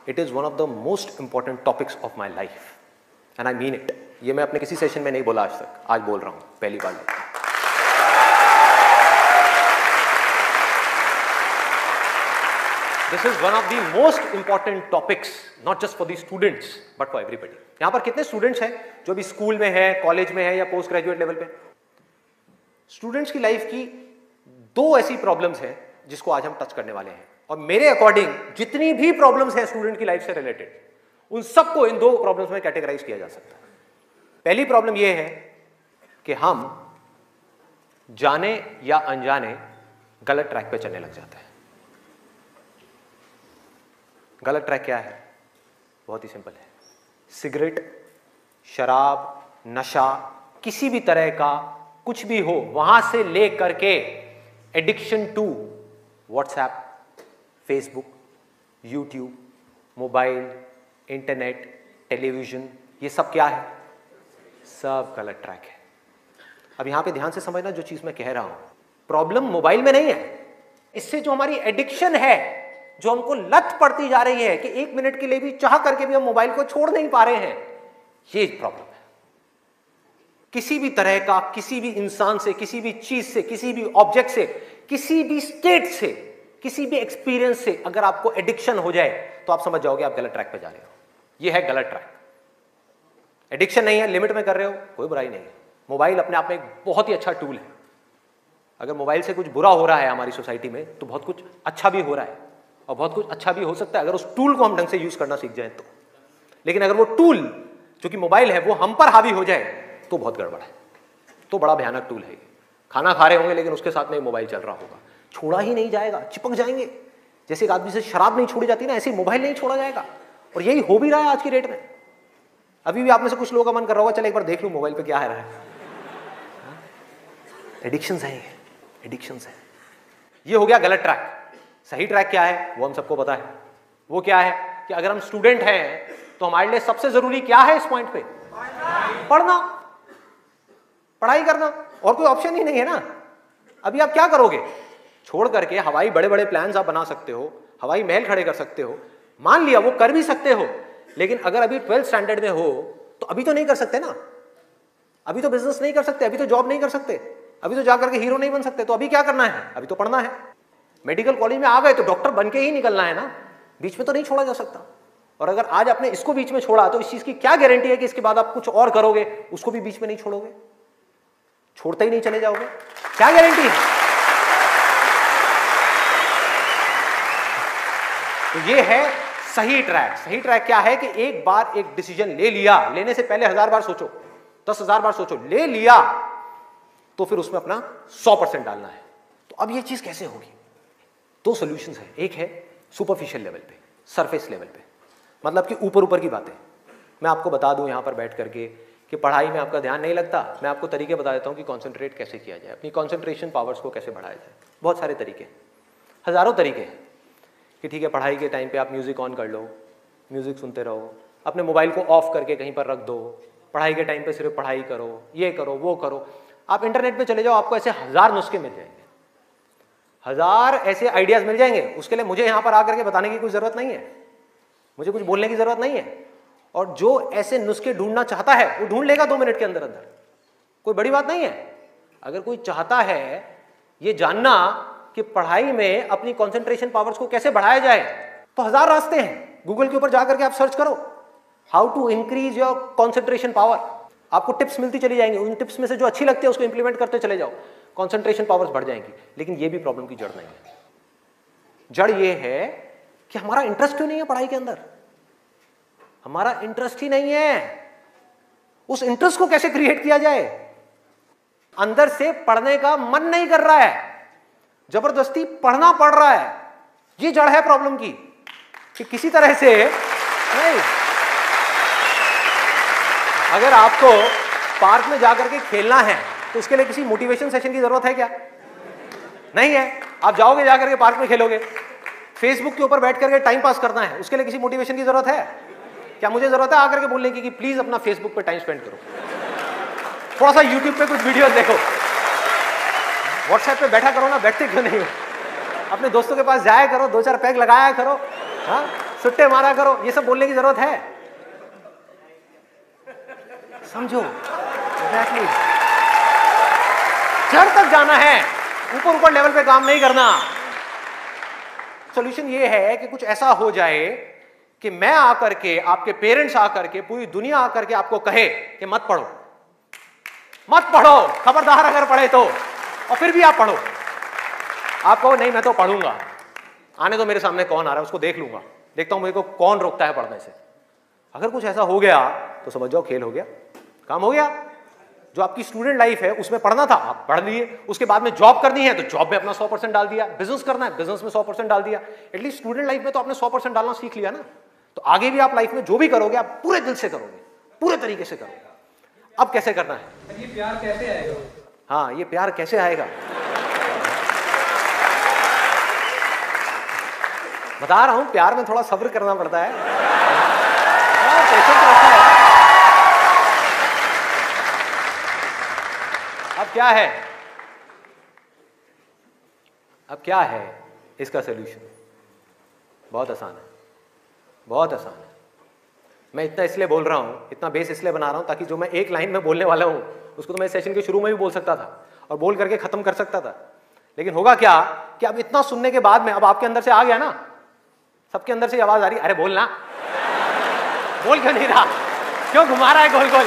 It is one of the most important topics of my life and I mean it. ये मैं अपने किसी session में नहीं बोला आज तक, आज बोल रहा हूँ पहली बार। This is one of the most important topics, not just for the students, but for everybody. यहाँ पर कितने स्टूडेंट्स हैं जो भी स्कूल में हैं, कॉलेज में हैं या पोस्ट ग्रेजुएट लेवल पे? स्टूडेंट्स की लाइफ की दो ऐसी प्रॉब्लम्स हैं जिसको आज हम टच करने वाले हैं, और मेरे अकॉर्डिंग जितनी भी प्रॉब्लम्स हैं स्टूडेंट की लाइफ से रिलेटेड, उन सबको इन दो प्रॉब्लम्स में कैटेगराइज किया जा सकता है। पहली प्रॉब्लम यह है कि हम जाने या अनजाने गलत ट्रैक पे चलने लग जाते हैं। गलत ट्रैक क्या है? बहुत ही सिंपल है। सिगरेट, शराब, नशा, किसी भी तरह का कुछ भी हो, वहां से ले करके addiction to WhatsApp, Facebook, YouTube, mobile, internet, television, ये सब क्या है? सब गलत ट्रैक है। अब यहां पे ध्यान से समझना जो चीज मैं कह रहा हूं। प्रॉब्लम मोबाइल में नहीं है, इससे जो हमारी एडिक्शन है, जो हमको लत पड़ती जा रही है कि 1 मिनट के लिए भी चाह करके भी हम मोबाइल को छोड़ नहीं पा रहे हैं, ये प्रॉब्लम है। किसी भी तरह का, किसी भी इंसान से, किसी भी चीज से, किसी भी ऑब्जेक्ट से, किसी भी स्टेट से, किसी भी एक्सपीरियंस से अगर आपको एडिक्शन हो जाए तो आप समझ जाओगे आप गलत ट्रैक पे जा रहे हो। ये है गलत ट्रैक। एडिक्शन नहीं है, लिमिट में कर रहे हो, कोई बुराई नहीं है। मोबाइल अपने आप में एक बहुत ही अच्छा टूल है। अगर मोबाइल से कुछ बुरा हो रहा है हमारी सोसाइटी में तो बहुत कुछ अच्छा भी हो रहा है, और बहुत कुछ अच्छा भी हो सकता है अगर उस टूल को हम ढंग से यूज करना सीख जाए तो। लेकिन अगर वो टूल जो कि मोबाइल है वो हम पर हावी हो जाए तो बहुत गड़बड़ है, तो बड़ा भयानक टूल है। खाना खा रहे होंगे लेकिन उसके साथ में मोबाइल चल रहा होगा, छोड़ा ही नहीं जाएगा, चिपक जाएंगे। जैसे एक आदमी से शराब नहीं छोड़ी जाती ना, ऐसे मोबाइल नहीं छोड़ा जाएगा। और यही हो भी रहा है आज की डेट में। अभी भी आप में से कुछ लोगों का मन कर रहा होगा चल एक बार देख लूं मोबाइल पे क्या है रहा है। एडिक्शंस है, एडिक्शंस है। ये हो गया गलत ट्रैक। सही ट्रैक क्या है वो हम सबको पता है। वो क्या है कि अगर हम स्टूडेंट हैं तो हमारे लिए सबसे जरूरी क्या है इस पॉइंट पे? पढ़ना, पढ़ाई करना, और कोई ऑप्शन ही नहीं है ना। अभी आप क्या करोगे? छोड़ करके हवाई बड़े बड़े प्लान्स आप बना सकते हो, हवाई महल खड़े कर सकते हो, मान लिया वो कर भी सकते हो, लेकिन अगर अभी 12th स्टैंडर्ड में हो तो अभी तो नहीं कर सकते ना। अभी तो बिजनेस नहीं कर सकते, अभी तो जॉब नहीं कर सकते, अभी तो जाकर के हीरो नहीं बन सकते। तो अभी क्या करना है? अभी तो पढ़ना है। मेडिकल कॉलेज में आ गए तो डॉक्टर बन के ही निकलना है ना, बीच में तो नहीं छोड़ा जा सकता। और अगर आज आपने इसको बीच में छोड़ा तो इस चीज की क्या गारंटी है कि इसके बाद आप कुछ और करोगे, उसको भी बीच में नहीं छोड़ोगे, छोड़ते ही नहीं चले जाओगे? क्या गारंटी है? तो ये है सही ट्रैक। सही ट्रैक क्या है कि एक बार एक डिसीजन ले लिया, लेने से पहले 1000 बार सोचो, 10,000 बार सोचो, ले लिया तो फिर उसमें अपना 100% डालना है। तो अब ये चीज कैसे होगी? दो सॉल्यूशंस है। एक है सुपरफिशियल लेवल पे, सरफेस लेवल पे, मतलब कि ऊपर ऊपर की बातें। मैं आपको बता दूं यहां पर बैठ करके कि पढ़ाई में आपका ध्यान नहीं लगता, मैं आपको तरीके बता देता हूं कि कंसंट्रेट कैसे किया जाए, अपनी कंसंट्रेशन पावर्स को कैसे बढ़ाया जाए। बहुत सारे तरीके, हजारों तरीके हैं कि ठीक है पढ़ाई के टाइम पे आप म्यूजिक ऑन कर लो, म्यूजिक सुनते रहो, अपने मोबाइल को ऑफ करके कहीं पर रख दो, पढ़ाई के टाइम पे सिर्फ पढ़ाई करो, ये करो वो करो। आप इंटरनेट पे चले जाओ, आपको ऐसे 1000 नुस्खे मिल जाएंगे, 1000 ऐसे आइडियाज मिल जाएंगे। उसके लिए मुझे यहां पर आकर के बताने की कोई जरूरत नहीं है, मुझे कुछ बोलने की जरूरत नहीं है। और जो ऐसे नुस्खे ढूंढना चाहता है वो ढूंढ लेगा 2 मिनट के अंदर अंदर, कोई बड़ी बात नहीं है। अगर कोई चाहता है ये जानना कि पढ़ाई में अपनी कंसंट्रेशन पावर्स को कैसे बढ़ाया जाए तो 1000 रास्ते हैं। गूगल के ऊपर जाकर के आप सर्च करो how to increase your concentration power, आपको टिप्स मिलती चली जाएंगी। उन टिप्स में से जो अच्छी लगती है उसको इंप्लीमेंट करते चले जाओ, कंसंट्रेशन पावर्स बढ़ जाएंगी। लेकिन ये भी प्रॉब्लम की जड़ नहीं है। जड़ ये है कि हमारा इंटरेस्ट क्यों नहीं है पढ़ाई के अंदर? हमारा इंटरेस्ट ही नहीं है। उस इंटरेस्ट को कैसे क्रिएट किया जाए? अंदर से पढ़ने का मन नहीं कर रहा है, जबरदस्ती पढ़ना पड़ रहा है। ये जड़ है प्रॉब्लम की कि किसी तरह से नहीं। अगर आपको पार्क में जाकर के खेलना है तो उसके लिए किसी मोटिवेशन सेशन की जरूरत है क्या? नहीं है। आप जाओगे जाकर के पार्क में खेलोगे। फेसबुक के ऊपर बैठ करके टाइम पास करना है, उसके लिए किसी मोटिवेशन की जरूरत है क्या? मुझे जरूरत है आकर के बोलने की कि प्लीज अपना फेसबुक पे टाइम स्पेंड करो, थोड़ा सा यूट्यूब पे कुछ वीडियो देखो, व्हाट्सएप पे बैठा करो ना, बैठते क्यों नहीं हो? अपने दोस्तों के पास जाया करो, 2-4 पैग लगाया करो। हाँ, सुट्टे मारा करो, ये सब बोलने की जरूरत है? समझो एग्जैक्टली। जड़ तक जाना है, ऊपर ऊपर लेवल पे काम नहीं करना। सॉल्यूशन ये है कि कुछ ऐसा हो जाए कि मैं आकर के, आपके पेरेंट्स आकर के, पूरी दुनिया आकर के आपको कहे कि मत पढ़ो, मत पढ़ो, खबरदार अगर पढ़े तो, और फिर भी आप पढ़ो। आप कहो नहीं मैं तो पढ़ूंगा, आने तो मेरे सामने कौन आ रहा है उसको देख लूंगा, देखता हूं मेरे को कौन रोकता है पढ़ने से। अगर कुछ ऐसा हो गया तो समझ जाओ खेल हो गया, काम हो गया। जो आपकी स्टूडेंट लाइफ है उसमें पढ़ना था, आप पढ़ लिए, उसके बाद में जॉब करनी है तो जॉब में अपना 100% डाल दिया, बिजनेस करना है बिजनेस में 100% डाल दिया। एटलीस्ट स्टूडेंट लाइफ में तो आपने 100% डालना सीख लिया ना, तो आगे भी आप लाइफ में जो भी करोगे आप पूरे दिल से करोगे, पूरे तरीके से करोगे। अब कैसे करना है? ये प्यार कैसे आएगा? हाँ, ये प्यार कैसे आएगा बता रहा हूं, प्यार में थोड़ा सब्र करना पड़ता है, पेशेंस रखना है। अब क्या है, अब क्या है इसका सलूशन? बहुत आसान है, बहुत आसान है। मैं इतना इसलिए बोल रहा हूं, इतना बेस इसलिए बना रहा हूं ताकि जो मैं एक लाइन में बोलने वाला हूं उसको तो मैं सेशन के शुरू में भी बोल सकता था और बोल करके खत्म कर सकता था। लेकिन होगा क्या कि अब इतना सुनने के बाद में अब आपके अंदर से आ गया ना, सबके अंदर से आवाज आ रही, अरे बोलना, बोल क्यों नहीं रहा, क्यों घुमा रहा है गोल गोल?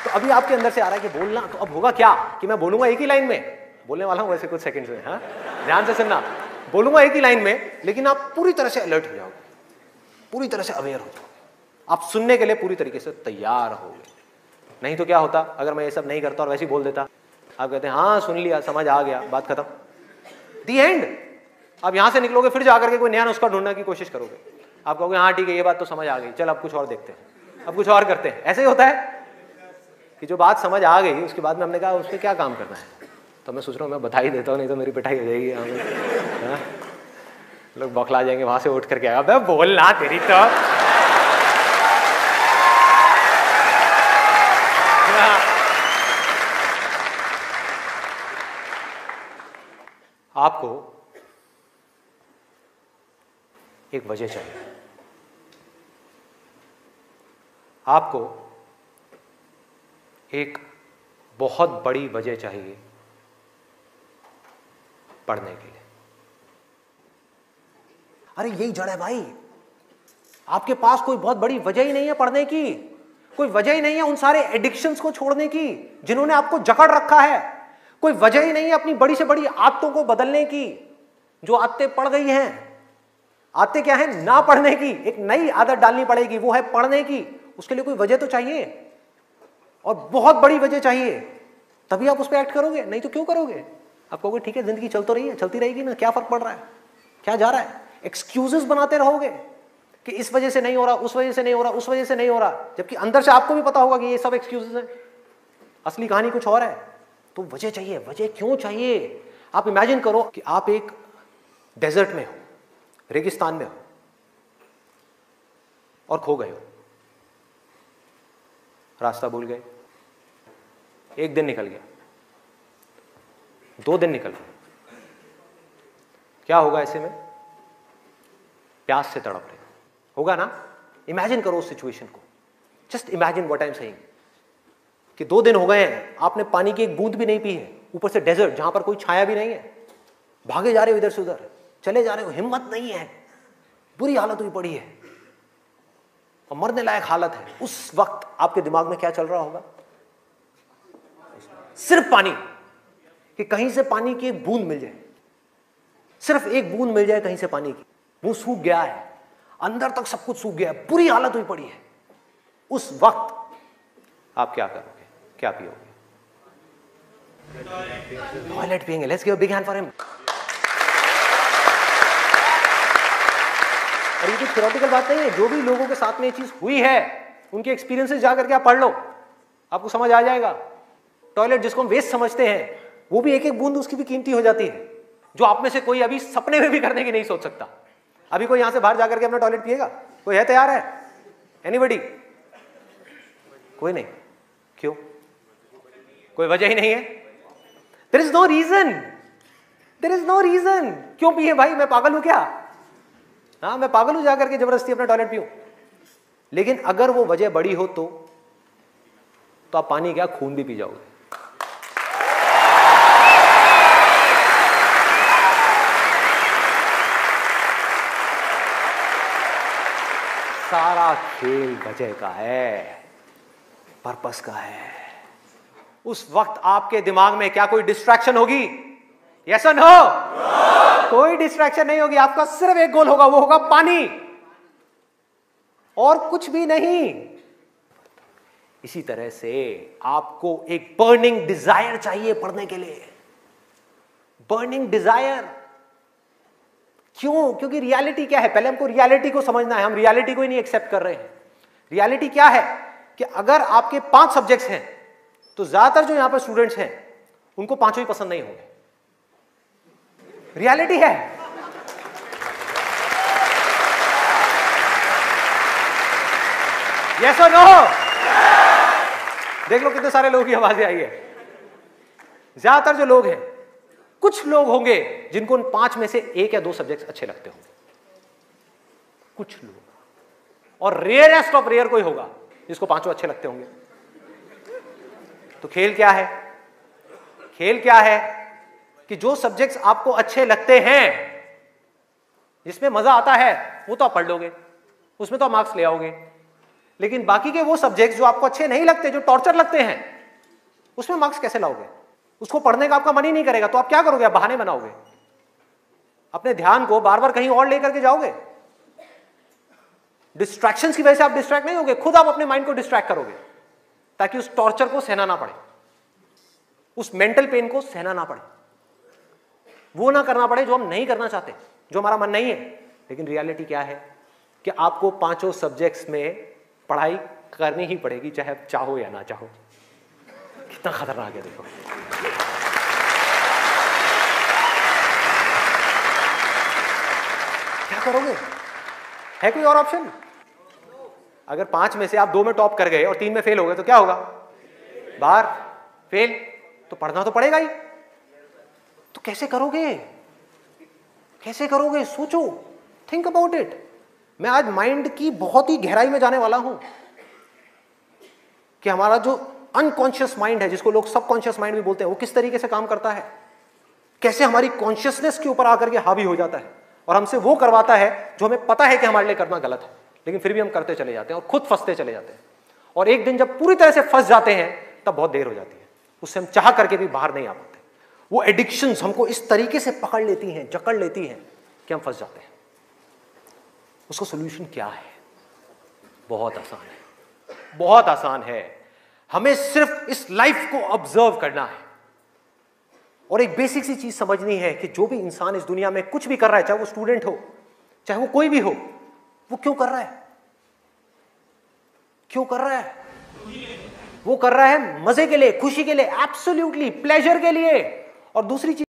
तो अभी आपके अंदर से आ रहा है कि बोलना, तो अब होगा क्या कि मैं बोलूंगा एक ही लाइन में, बोलने वाला हूं वैसे कुछ सेकंड्स में, हाँ ध्यान से सुनना, बोलूंगा एक ही लाइन में, लेकिन आप पूरी तरह से अलर्ट हो जाओगे, पूरी तरह से अवेयर हो जाओगे, आप सुनने के लिए पूरी तरीके से तैयार होगे। नहीं तो क्या होता अगर मैं ये सब नहीं करता और वैसे ही बोल देता, आप कहते हैं हाँ सुन लिया, समझ आ गया, बात खत्म, दी एंड। अब यहां से निकलोगे फिर जाकर के कोई नया नुस्खा ढूंढने की कोशिश करोगे, आप कहोगे हाँ ठीक है ये बात तो समझ आ गई, चल अब कुछ और देखते हैं, अब कुछ और करते हैं। ऐसे ही होता है कि जो बात समझ आ गई उसके बाद में हमने कहा उस पर क्या काम करना है, तो मैं सोच रहा हूँ मैं बधाई देता हूँ, नहीं तो मेरी पिटाई हो जाएगी, लोग बौखला जाएंगे वहां से उठ करके, अबे बोलना तेरी तो। आपको एक वजह चाहिए, आपको एक बहुत बड़ी वजह चाहिए पढ़ने के लिए। अरे यही जड़ है भाई, आपके पास कोई बहुत बड़ी वजह ही नहीं है पढ़ने की, कोई वजह ही नहीं है उन सारे एडिक्शंस को छोड़ने की जिन्होंने आपको जकड़ रखा है, कोई वजह ही नहीं है अपनी बड़ी से बड़ी आदतों को बदलने की जो आदतें पड़ गई हैं। आदतें क्या है? ना पढ़ने की, एक नई आदत डालनी पड़ेगी, वो है पढ़ने की। उसके लिए कोई वजह तो चाहिए और बहुत बड़ी वजह चाहिए, तभी आप उस पर एक्ट करोगे, नहीं तो क्यों करोगे? आप कहोगे ठीक है जिंदगी चल तो रही है, चलती रहेगी ना, क्या फर्क पड़ रहा है, क्या जा रहा है? एक्सक्यूजेस बनाते रहोगे कि इस वजह से नहीं हो रहा, उस वजह से नहीं हो रहा, उस वजह से नहीं हो रहा, जबकि अंदर से आपको भी पता होगा कि ये सब एक्सक्यूजेस हैं, असली कहानी कुछ और है। तो वजह चाहिए। वजह क्यों चाहिए? आप इमेजिन करो कि आप एक डेजर्ट में हो, रेगिस्तान में हो और खो गए हो, रास्ता भूल गए, एक दिन निकल गया, 2 दिन निकल गए, क्या होगा ऐसे में? प्यास से तड़प रहे होगा ना? इमेजिन करो उस सिचुएशन को, just imagine what I am saying कि 2 दिन हो गए हैं, आपने पानी की एक बूंद भी नहीं पी है, ऊपर से डेजर्ट जहां पर कोई छाया भी नहीं है, भागे जा रहे हो इधर से उधर, चले जा रहे हो, हिम्मत नहीं है, बुरी हालत हुई पड़ी है और मरने लायक हालत है। उस वक्त आपके दिमाग में क्या चल रहा होगा? सिर्फ पानी, कि कहीं से पानी की एक बूंद मिल जाए, सिर्फ एक बूंद मिल जाए कहीं से पानी की। मुंह सूख गया है, अंदर तक सब कुछ सूख गया है, बुरी हालत हुई पड़ी है। उस वक्त आप क्या करोगे? क्या पियोगे? टॉयलेट पिएंगे। Let's give a big hand for him. और ये कोई थ्योरेटिकल बात नहीं है, जो भी लोगों के साथ में ये चीज हुई है उनके एक्सपीरियंसेस जाकर के आप पढ़ लो, आपको समझ आ जाएगा। टॉयलेट जिसको हम वेस्ट समझते हैं, वो भी एक एक बूंद उसकी भी कीमती हो जाती है, जो आप में से कोई अभी सपने में भी करने की नहीं सोच सकता। अभी कोई यहां से बाहर जाकर के अपना टॉयलेट पिएगा? कोई है तैयार है? एनीबॉडी? कोई नहीं। क्यों? कोई वजह ही नहीं है। There is no reason, there is no reason. क्यों पिए भाई, मैं पागल हूं क्या? हाँ, मैं पागल हूं जाकर के जबरदस्ती अपना टॉयलेट पीऊं? लेकिन अगर वो वजह बड़ी हो तो आप पानी क्या, खून भी पी जाओगे। सारा खेल वजह का है, पर्पस का है। उस वक्त आपके दिमाग में क्या कोई डिस्ट्रैक्शन होगी? यस और नो? कोई डिस्ट्रैक्शन नहीं होगी। आपका सिर्फ एक गोल होगा, वो होगा पानी, और कुछ भी नहीं। इसी तरह से आपको एक बर्निंग डिजायर चाहिए पढ़ने के लिए। बर्निंग डिजायर क्यों? क्योंकि रियलिटी क्या है, पहले हमको रियलिटी को समझना है। हम रियलिटी को ही नहीं एक्सेप्ट कर रहे हैं। रियलिटी क्या है कि अगर आपके 5 सब्जेक्ट्स हैं तो ज्यादातर जो यहां पर स्टूडेंट्स हैं उनको 5 ही पसंद नहीं होंगे। रियलिटी है। यस और नो? देख लो कितने सारे लोगों की आवाजें आई है। ज्यादातर जो लोग हैं, कुछ लोग होंगे जिनको उन 5 में से 1 या 2 सब्जेक्ट अच्छे लगते होंगे, कुछ लोग, और रेयरेस्ट ऑफ रेयर कोई होगा जिसको 5 अच्छे लगते होंगे। तो खेल क्या है? खेल क्या है कि जो सब्जेक्ट्स आपको अच्छे लगते हैं, जिसमें मजा आता है, वो तो आप पढ़ लोगे, उसमें तो आप मार्क्स ले आओगे। लेकिन बाकी के वो सब्जेक्ट्स जो आपको अच्छे नहीं लगते, जो टॉर्चर लगते हैं, उसमें मार्क्स कैसे लाओगे? उसको पढ़ने का आपका मन ही नहीं करेगा, तो आप क्या करोगे? आप बहाने बनाओगे, अपने ध्यान को बार बार कहीं और लेकर के जाओगे। डिस्ट्रैक्शंस की वजह से आप डिस्ट्रैक्ट नहीं होगे, खुद आप अपने माइंड को डिस्ट्रैक्ट करोगे, ताकि उस टॉर्चर को सहना ना पड़े, उस मेंटल पेन को सहना ना पड़े, वो ना करना पड़े जो हम नहीं करना चाहते, जो हमारा मन नहीं है। लेकिन रियलिटी क्या है कि आपको 5 सब्जेक्ट्स में पढ़ाई करनी ही पड़ेगी, चाहे आप चाहो या ना चाहो। कितना खतरनाक है देखो। क्या करोगे? है कोई और ऑप्शन? अगर 5 में से आप 2 में टॉप कर गए और 3 में फेल हो गए तो क्या होगा? बाहर, फेल। तो पढ़ना तो पड़ेगा ही। तो कैसे करोगे? कैसे करोगे? सोचो, थिंक अबाउट इट। मैं आज माइंड की बहुत ही गहराई में जाने वाला हूं कि हमारा जो अनकॉन्शियस माइंड है, जिसको लोग सबकॉन्शियस माइंड भी बोलते हैं, वो किस तरीके से काम करता है, कैसे हमारी कॉन्शियसनेस के ऊपर आकर के हावी हो जाता है और हमसे वो करवाता है जो हमें पता है कि हमारे लिए करना गलत है, लेकिन फिर भी हम करते चले जाते हैं और खुद फंसते चले जाते हैं। और एक दिन जब पूरी तरह से फंस जाते हैं तब बहुत देर हो जाती है, उससे हम चाह करके भी बाहर नहीं आ पाते। वो एडिक्शंस हमको इस तरीके से पकड़ लेती हैं, जकड़ लेती हैं कि हम फंस जाते हैं। उसका सोल्यूशन क्या है? बहुत आसान है, बहुत आसान है। हमें सिर्फ इस लाइफ को ऑब्जर्व करना है और एक बेसिक सी चीज समझनी है कि जो भी इंसान इस दुनिया में कुछ भी कर रहा है, चाहे वो स्टूडेंट हो, चाहे वो कोई भी हो, वो क्यों कर रहा है? क्यों कर रहा है? वो कर रहा है मजे के लिए, खुशी के लिए, एब्सोल्युटली प्लेजर के लिए। और दूसरी चीज